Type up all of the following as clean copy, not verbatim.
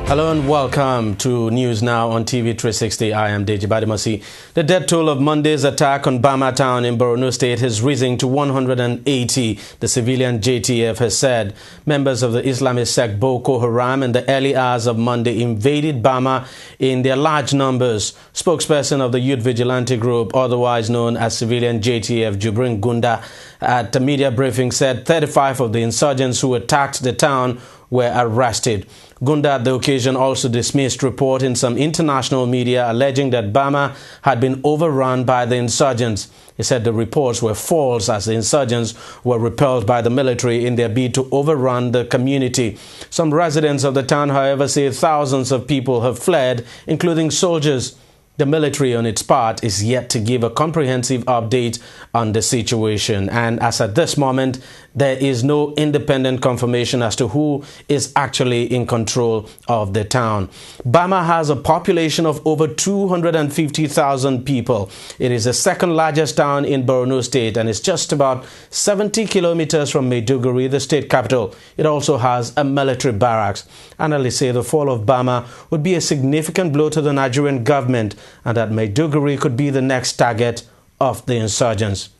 Hello and welcome to News Now on TV360. I am Deji Badimasi. The death toll of Monday's attack on Bama town in Borno State has risen to 180, the civilian JTF has said. Members of the Islamist sect Boko Haram in the early hours of Monday invaded Bama in their large numbers. Spokesperson of the youth vigilante group, otherwise known as civilian JTF, Jibrin Gunda, at a media briefing said 35 of the insurgents who attacked the town were arrested. Gunda at the occasion also dismissed report in some international media alleging that Bama had been overrun by the insurgents. He said the reports were false as the insurgents were repelled by the military in their bid to overrun the community. Some residents of the town, however, say thousands of people have fled, including soldiers. The military, on its part, is yet to give a comprehensive update on the situation. And as at this moment, there is no independent confirmation as to who is actually in control of the town. Bama has a population of over 250,000 people. It is the second largest town in Borno State and is just about 70 kilometers from Maiduguri, the state capital. It also has a military barracks. Analysts say the fall of Bama would be a significant blow to the Nigerian government, and that Maiduguri could be the next target of the insurgents.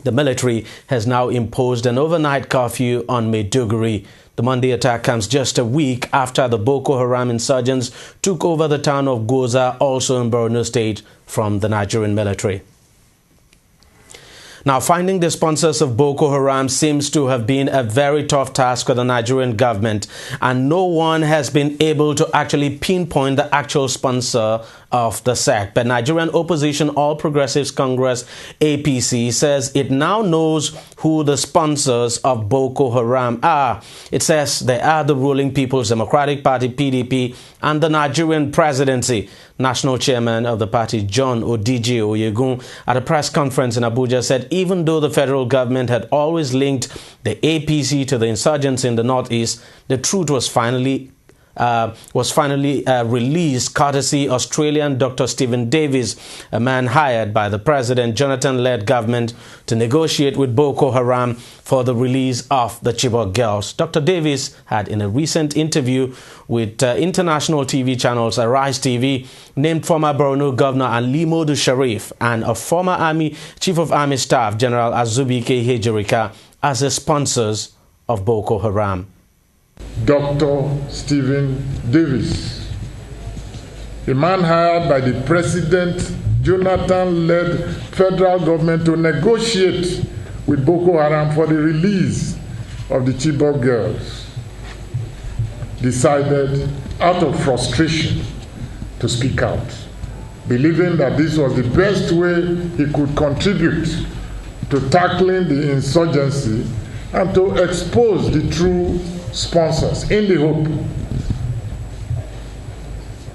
The military has now imposed an overnight curfew on Maiduguri. The Monday attack comes just a week after the Boko Haram insurgents took over the town of Goza, also in Borno State, from the Nigerian military. Now, finding the sponsors of Boko Haram seems to have been a very tough task for the Nigerian government, and no one has been able to actually pinpoint the actual sponsor of the sect. But Nigerian Opposition All Progressives Congress, APC, says it now knows who the sponsors of Boko Haram are. It says they are the ruling People's Democratic Party, PDP, and the Nigerian presidency. National chairman of the party, John Odije Oyegun, at a press conference in Abuja said even though the federal government had always linked the APC to the insurgents in the northeast, the truth was finally released courtesy Australian Dr. Stephen Davis, a man hired by the President Jonathan-led government to negotiate with Boko Haram for the release of the Chibok girls. Dr. Davis had, in a recent interview with international TV channels Arise TV, named former Borno Governor Ali Modu Sharif and a former Chief of Army Staff General Azubike Hejirika as the sponsors of Boko Haram. Dr. Stephen Davis, a man hired by the President Jonathan-led federal government to negotiate with Boko Haram for the release of the Chibok girls, decided out of frustration to speak out, believing that this was the best way he could contribute to tackling the insurgency and to expose the true sponsors, in the hope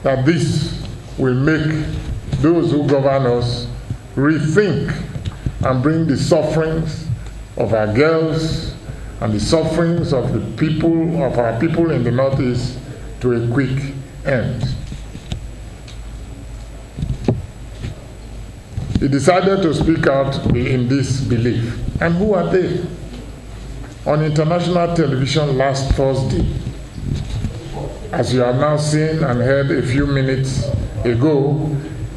that this will make those who govern us rethink and bring the sufferings of our girls and the sufferings of the people, of our people in the Northeast, to a quick end. He decided to speak out in this belief. And who are they? On international television last Thursday, as you have now seen and heard a few minutes ago,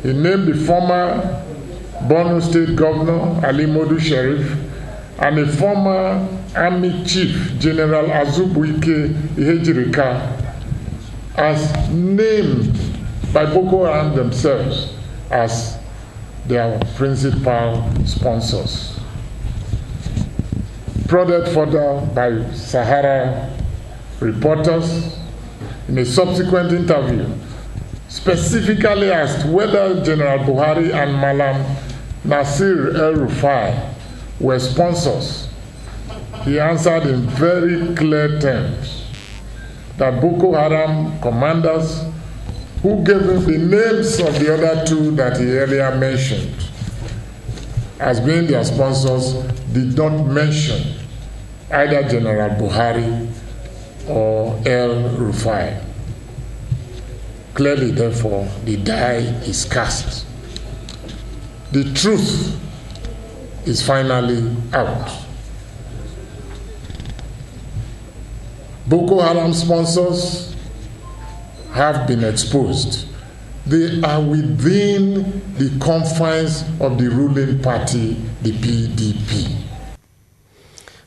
he named the former Borno State Governor Ali Modu Sharif and a former Army Chief General Azubike Ihejirika as named by Boko Haram themselves as their principal sponsors. Prodded further by Sahara reporters, in a subsequent interview, specifically asked whether General Buhari and Malam Nasir El-Rufai were sponsors, he answered in very clear terms that Boko Haram commanders who gave him the names of the other two that he earlier mentioned as being their sponsors did not mention either General Buhari or El-Rufai. Clearly, therefore, the die is cast. The truth is finally out. Boko Haram sponsors have been exposed. They are within the confines of the ruling party, the PDP.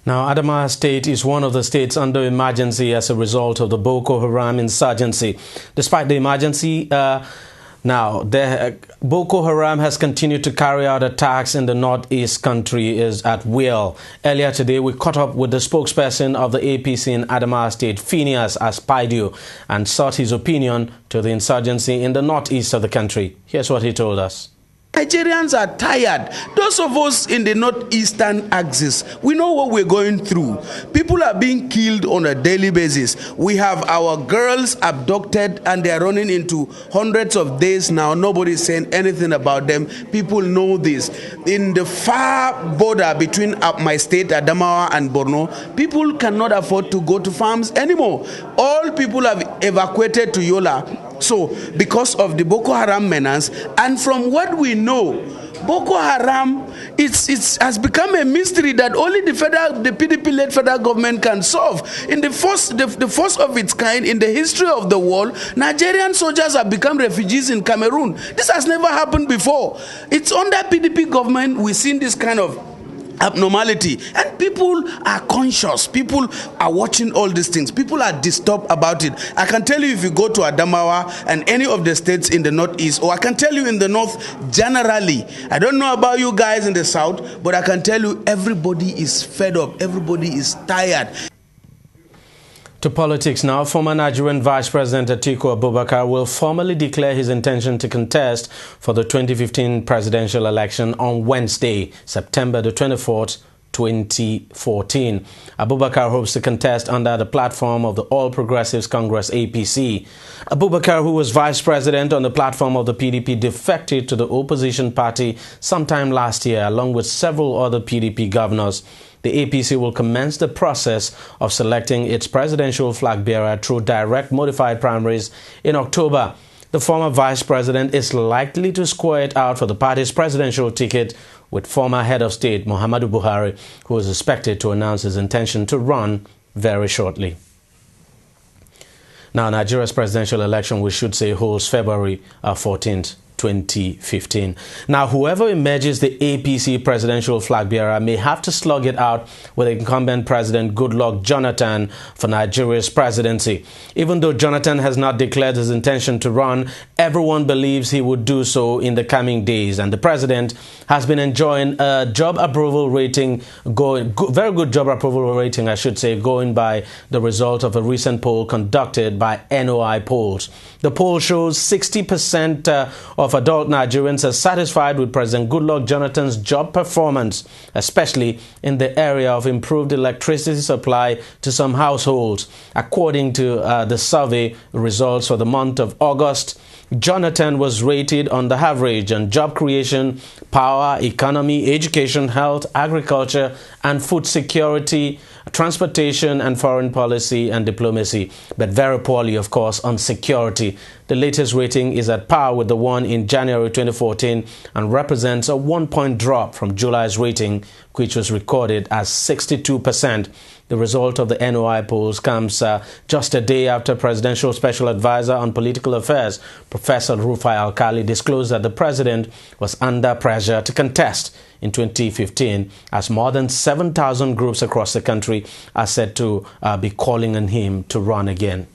Now, Adamawa State is one of the states under emergency as a result of the Boko Haram insurgency. Despite the emergency, Boko Haram has continued to carry out attacks in the northeast country at will. Earlier today, we caught up with the spokesperson of the APC in Adamawa State, Phineas Aspaidio, and sought his opinion to the insurgency in the northeast of the country. Here's what he told us. Nigerians are tired. Those of us in the northeastern axis, we know what we're going through. People are being killed on a daily basis. We have our girls abducted and they are running into hundreds of days now. Nobody's saying anything about them. People know this. In the far border between my state, Adamawa, and Borno, people cannot afford to go to farms anymore. All people have evacuated to Yola. So, because of the Boko Haram menace, and from what we know, Boko Haram has become a mystery that only the PDP-led federal government can solve. In the first of its kind in the history of the world, Nigerian soldiers have become refugees in Cameroon. This has never happened before. It's under PDP government we've seen this kind of abnormality, and people are conscious. People are watching all these things. People are disturbed about it. I can tell you, if you go to Adamawa and any of the states in the northeast, or I can tell you in the north generally, I don't know about you guys in the south, but I can tell you everybody is fed up. Everybody is tired. To politics now, former Nigerian Vice President Atiku Abubakar will formally declare his intention to contest for the 2015 presidential election on Wednesday, September the 24th, 2014. Abubakar hopes to contest under the platform of the All Progressives Congress APC. Abubakar, who was vice president on the platform of the PDP, defected to the opposition party sometime last year, along with several other PDP governors. The APC will commence the process of selecting its presidential flag bearer through direct modified primaries in October. The former vice president is likely to square it out for the party's presidential ticket with former head of state Muhammadu Buhari, who is expected to announce his intention to run very shortly. Now, Nigeria's presidential election, we should say, holds February 14th. 2015. Now, whoever emerges the APC presidential flag bearer may have to slug it out with incumbent President Goodluck Jonathan for Nigeria's presidency. Even though Jonathan has not declared his intention to run, everyone believes he would do so in the coming days, and the president has been enjoying a job approval rating, very good job approval rating, I should say, going by the result of a recent poll conducted by Noi Polls. The poll shows 60% of adult Nigerians are satisfied with President Goodluck Jonathan's job performance, especially in the area of improved electricity supply to some households. According to the survey results for the month of August, Jonathan was rated on the average on job creation, power, economy, education, health, agriculture, and food security, transportation and foreign policy and diplomacy, but very poorly, of course, on security. The latest rating is at par with the one in January 2014 and represents a 1-point drop from July's rating, which was recorded as 62%. The result of the NOI polls comes just a day after Presidential Special Advisor on Political Affairs, Professor Rufai Alkali, disclosed that the president was under pressure to contest in 2015, as more than 7,000 groups across the country are said to be calling on him to run again.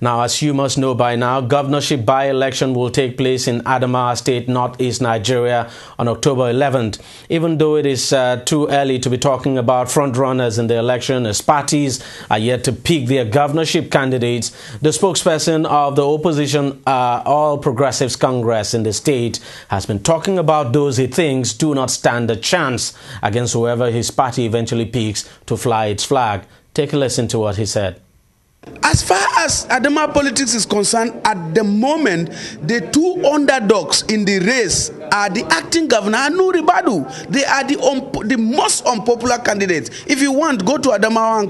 Now, as you must know by now, governorship by-election will take place in Adamawa State, northeast Nigeria, on October 11th. Even though it is too early to be talking about front-runners in the election, as parties are yet to pick their governorship candidates, the spokesperson of the opposition All Progressives Congress in the state has been talking about those he thinks do not stand a chance against whoever his party eventually picks to fly its flag. Take a listen to what he said. As far as Adamawa politics is concerned, at the moment, the two underdogs in the race are the acting governor and Noi Poll. They are the most unpopular candidates. If you want, go to Adamawa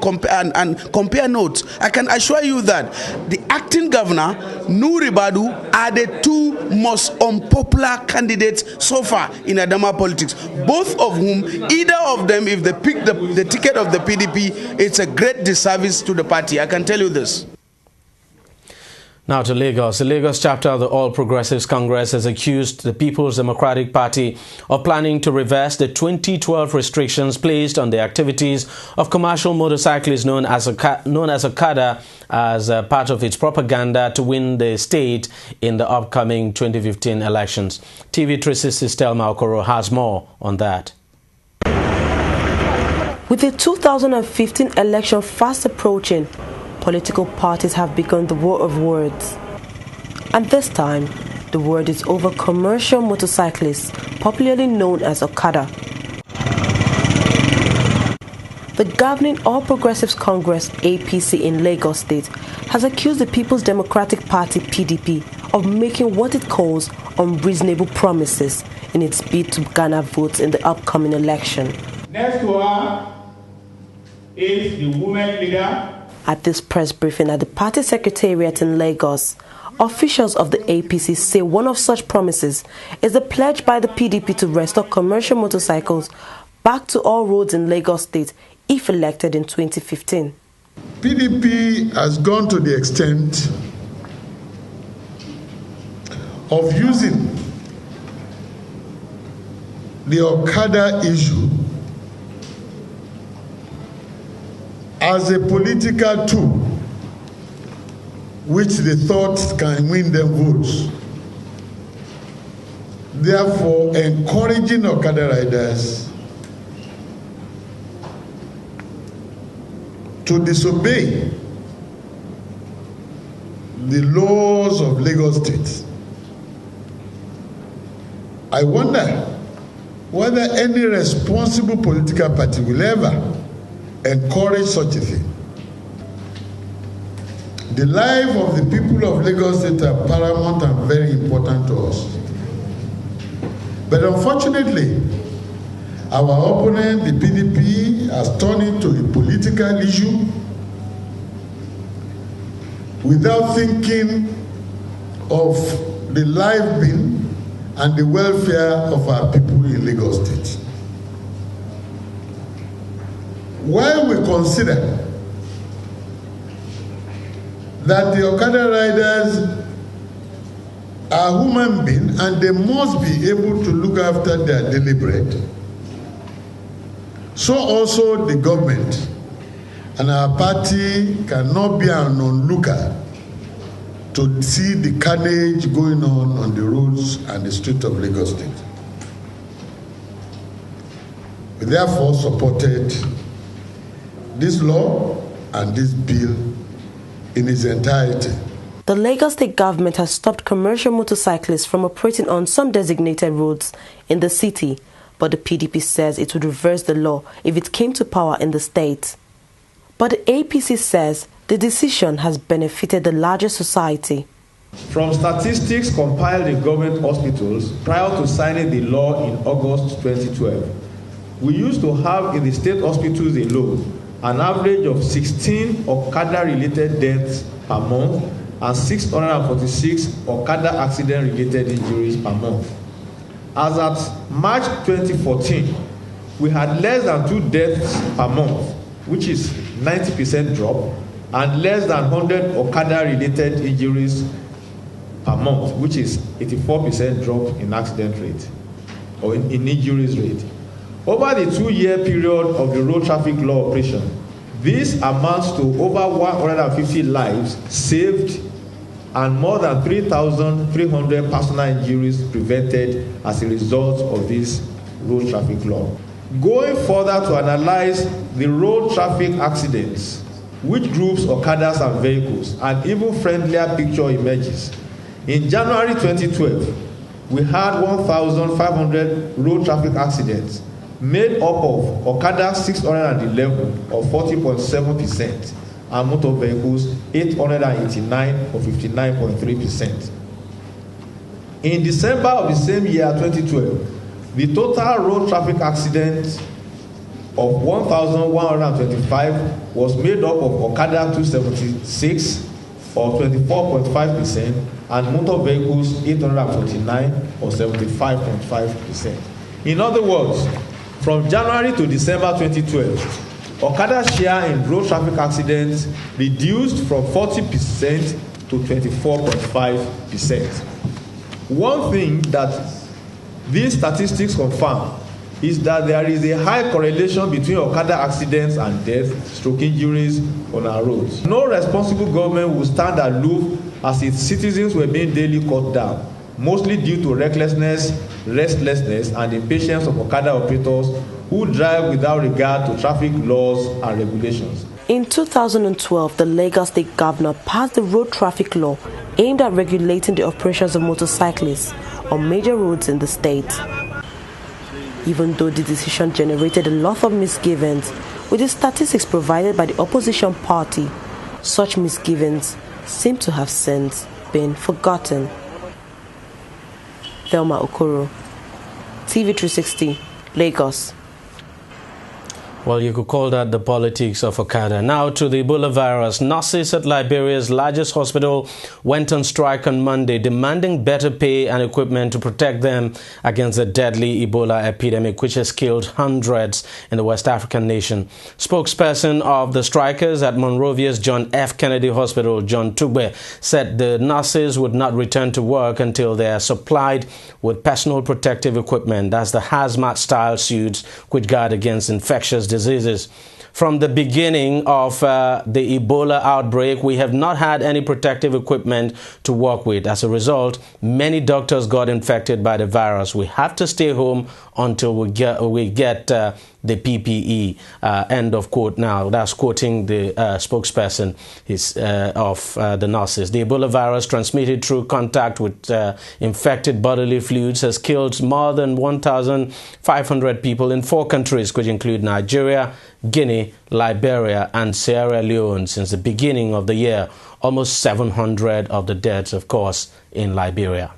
and compare notes. I can assure you that the acting governor, Noi Poll, are the two most unpopular candidates so far in Adamawa politics. Both of whom, either of them, if they pick the ticket of the PDP, it's a great disservice to the party. I can tell you this. Now to Lagos. The Lagos chapter of the All Progressives Congress has accused the People's Democratic Party of planning to reverse the 2012 restrictions placed on the activities of commercial motorcyclists known as Okada as part of its propaganda to win the state in the upcoming 2015 elections. TV360's Telma Okoro has more on that. With the 2015 election fast approaching, political parties have begun the war of words. And this time, the word is over commercial motorcyclists, popularly known as Okada. The governing All Progressives Congress, APC, in Lagos State has accused the People's Democratic Party, PDP, of making what it calls unreasonable promises in its bid to garner votes in the upcoming election. Next to her is the woman leader. At this press briefing at the party secretariat in Lagos, officials of the APC say one of such promises is the pledge by the PDP to restore commercial motorcycles back to all roads in Lagos State if elected in 2015. PDP has gone to the extent of using the Okada issue as a political tool which they thought can win them votes, therefore encouraging Okada riders to disobey the laws of Lagos State. I wonder whether any responsible political party will ever encourage such a thing. The life of the people of Lagos State are paramount and very important to us. But unfortunately, our opponent, the PDP, has turned it to a political issue without thinking of the life being and the welfare of our people in Lagos State. While we consider that the Okada riders are human beings and they must be able to look after their daily bread, so also the government and our party cannot be an onlooker to see the carnage going on the roads and the streets of Lagos State. We therefore supported this law and this bill in its entirety. The Lagos State government has stopped commercial motorcyclists from operating on some designated roads in the city, but the PDP says it would reverse the law if it came to power in the state. But the APC says the decision has benefited the larger society. From statistics compiled in government hospitals prior to signing the law in August 2012, we used to have in the state hospitals alone an average of 16 Okada-related deaths per month and 646 Okada accident-related injuries per month. As at March 2014, we had less than 2 deaths per month, which is 90% drop, and less than 100 Okada-related injuries per month, which is 84% drop in accident rate or in injuries rate. Over the 2-year period of the road traffic law operation, this amounts to over 150 lives saved and more than 3,300 personal injuries prevented as a result of this road traffic law. Going further to analyze the road traffic accidents, which groups Okadas and vehicles, and even friendlier picture emerges. In January 2012, we had 1,500 road traffic accidents, made up of Okada 611 or 40.7% and motor vehicles 889 or 59.3%. In December of the same year 2012, the total road traffic accidents of 1,125 was made up of Okada 276 or 24.5% and motor vehicles 849 or 75.5%. In other words, from January to December 2012, Okada's share in road traffic accidents reduced from 40% to 24.5%. One thing that these statistics confirm is that there is a high correlation between Okada accidents and death, stroke injuries on our roads. No responsible government will stand aloof as its citizens were being daily cut down, mostly due to recklessness, restlessness, and impatience of Okada operators who drive without regard to traffic laws and regulations. In 2012, the Lagos State Governor passed the road traffic law aimed at regulating the operations of motorcyclists on major roads in the state. Even though the decision generated a lot of misgivings, with the statistics provided by the opposition party, such misgivings seem to have since been forgotten. Thelma Okoro, TV360, Lagos. Well, you could call that the politics of Okada. Now to the Ebola virus. Nurses at Liberia's largest hospital went on strike on Monday, demanding better pay and equipment to protect them against the deadly Ebola epidemic, which has killed hundreds in the West African nation. Spokesperson of the strikers at Monrovia's John F. Kennedy Hospital, John Tugbe, said the nurses would not return to work until they are supplied with personal protective equipment. That's the hazmat-style suits which guard against infectious diseases. From the beginning of the Ebola outbreak, we have not had any protective equipment to work with. As a result, many doctors got infected by the virus. We have to stay home until we get the PPE. End of quote. Now, that's quoting the spokesperson of the nurses. The Ebola virus, transmitted through contact with infected bodily fluids, has killed more than 1,500 people in 4 countries, which include Nigeria, Guinea, Liberia, and Sierra Leone since the beginning of the year. Almost 700 of the deaths, of course, in Liberia.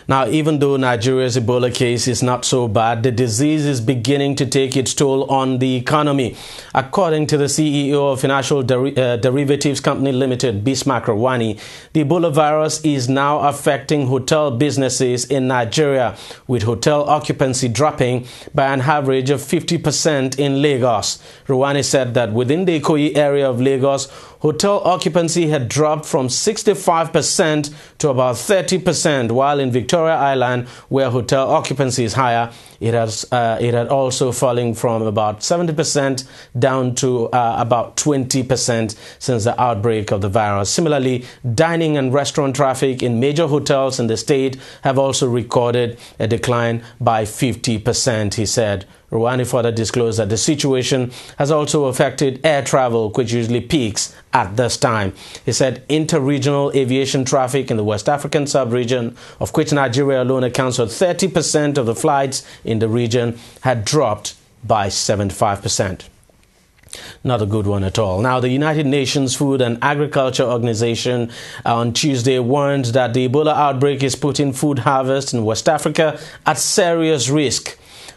Now, even though Nigeria's Ebola case is not so bad, the disease is beginning to take its toll on the economy. According to the CEO of Financial Derivatives Company Limited, Bismarck Rawani, the Ebola virus is now affecting hotel businesses in Nigeria, with hotel occupancy dropping by an average of 50% in Lagos. Rawani said that within the Ikoyi area of Lagos, hotel occupancy had dropped from 65% to about 30%, while in Victoria Island, where hotel occupancy is higher, it had also fallen from about 70% down to about 20% since the outbreak of the virus. Similarly, dining and restaurant traffic in major hotels in the state have also recorded a decline by 50%, he said. Rawani further disclosed that the situation has also affected air travel, which usually peaks at this time. He said inter-regional aviation traffic in the West African sub-region, of which Nigeria alone accounts for 30% of the flights in the region, had dropped by 75%. Not a good one at all. Now, the United Nations Food and Agriculture Organization on Tuesday warned that the Ebola outbreak is putting food harvest in West Africa at serious risk.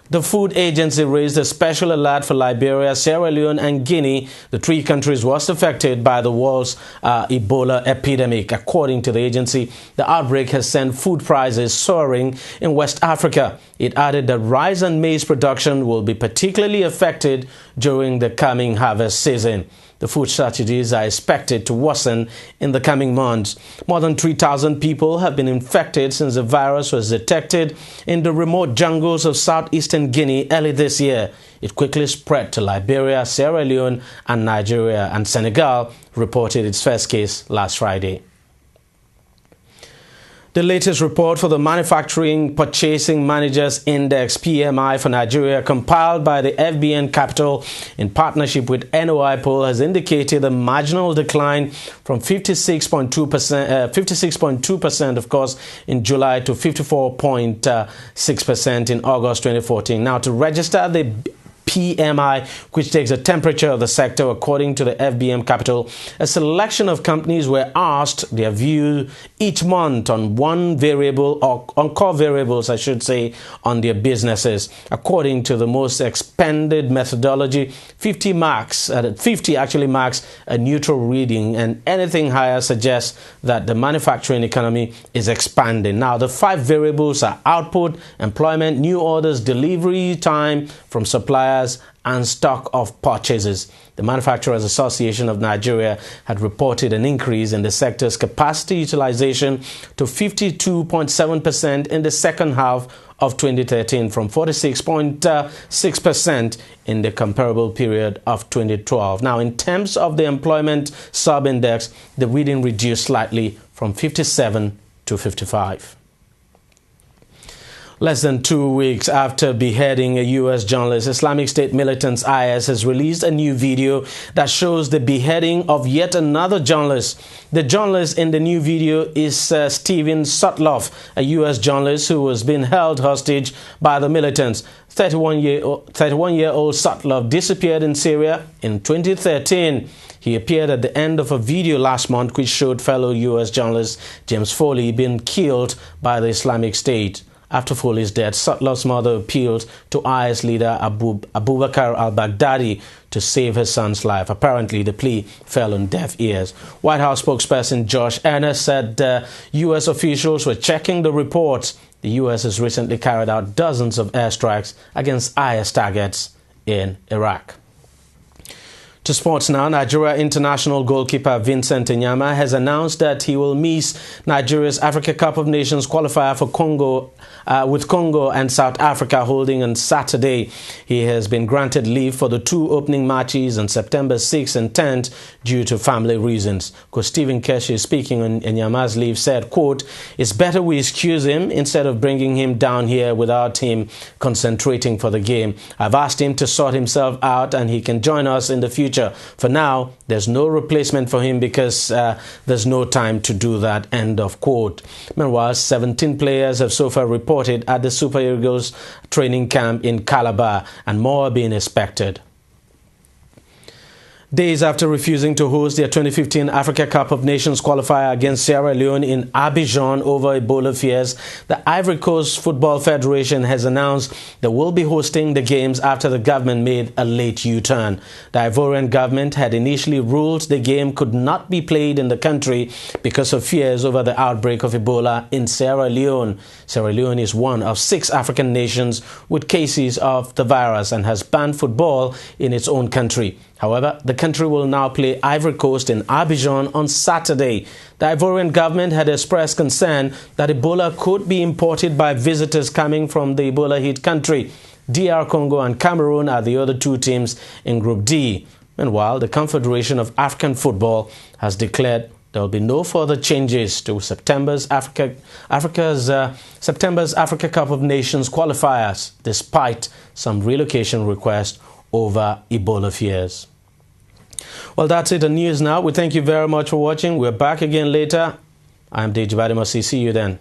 The food agency raised a special alert for Liberia, Sierra Leone, and Guinea, the 3 countries worst affected by the world's Ebola epidemic. According to the agency, the outbreak has sent food prices soaring in West Africa. It added that rice and maize production will be particularly affected during the coming harvest season. The food shortages are expected to worsen in the coming months. More than 3,000 people have been infected since the virus was detected in the remote jungles of southeastern Guinea early this year. It quickly spread to Liberia, Sierra Leone, and Nigeria, and Senegal reported its first case last Friday. The latest report for the Manufacturing Purchasing Managers Index PMI for Nigeria, compiled by the FBN Capital in partnership with Noi Poll, has indicated a marginal decline from 56.2%, of course, in July to 54.6% in August 2014. Now, to register the PMI, which takes a temperature of the sector, according to the FBM Capital, a selection of companies were asked their view each month on one variable, or on core variables, I should say, on their businesses. According to the most expanded methodology, 50 actually marks a neutral reading, and anything higher suggests that the manufacturing economy is expanding. Now, the 5 variables are output, employment, new orders, delivery time from suppliers, and stock of purchases. The Manufacturers Association of Nigeria had reported an increase in the sector's capacity utilization to 52.7% in the second half of 2013 from 46.6% in the comparable period of 2012. Now, in terms of the employment sub-index, the reading reduced slightly from 57 to 55. Less than 2 weeks after beheading a U.S. journalist, Islamic State militants IS has released a new video that shows the beheading of yet another journalist. The journalist in the new video is Steven Sutloff, a U.S. journalist who was being held hostage by the militants. 31-year-old Sutloff disappeared in Syria in 2013. He appeared at the end of a video last month which showed fellow U.S. journalist James Foley being killed by the Islamic State. After Foley's death, Sutloff's mother appealed to IS leader Abubakar al-Baghdadi to save his son's life. Apparently, the plea fell on deaf ears. White House spokesperson Josh Earnest said U.S. officials were checking the reports. The U.S. has recently carried out dozens of airstrikes against IS targets in Iraq. To sports now, Nigeria international goalkeeper Vincent Inyama has announced that he will miss Nigeria's Africa Cup of Nations qualifier for Congo, with Congo and South Africa holding on Saturday. He has been granted leave for the two opening matches on September 6th and 10th due to family reasons. Coach Stephen Keshi, speaking on Inyama's leave, said, quote, "It's better we excuse him instead of bringing him down here without him concentrating for the game. I've asked him to sort himself out and he can join us in the future. For now, there's no replacement for him because there's no time to do that," end of quote. Meanwhile, 17 players have so far reported at the Super Eagles training camp in Calabar, and more are being expected. Days after refusing to host their 2015 Africa Cup of Nations qualifier against Sierra Leone in Abidjan over Ebola fears, the Ivory Coast Football Federation has announced they will be hosting the games after the government made a late U-turn. The Ivorian government had initially ruled the game could not be played in the country because of fears over the outbreak of Ebola in Sierra Leone. Sierra Leone is one of 6 African nations with cases of the virus and has banned football in its own country. However, the country will now play Ivory Coast in Abidjan on Saturday. The Ivorian government had expressed concern that Ebola could be imported by visitors coming from the Ebola-hit country. DR Congo and Cameroon are the other 2 teams in Group D. Meanwhile, the Confederation of African Football has declared there will be no further changes to September's Africa Cup of Nations qualifiers, despite some relocation requests over Ebola fears. Well, that's it on news now. We thank you very much for watching. We're back again later. I'm Deji Badimasi. See you then.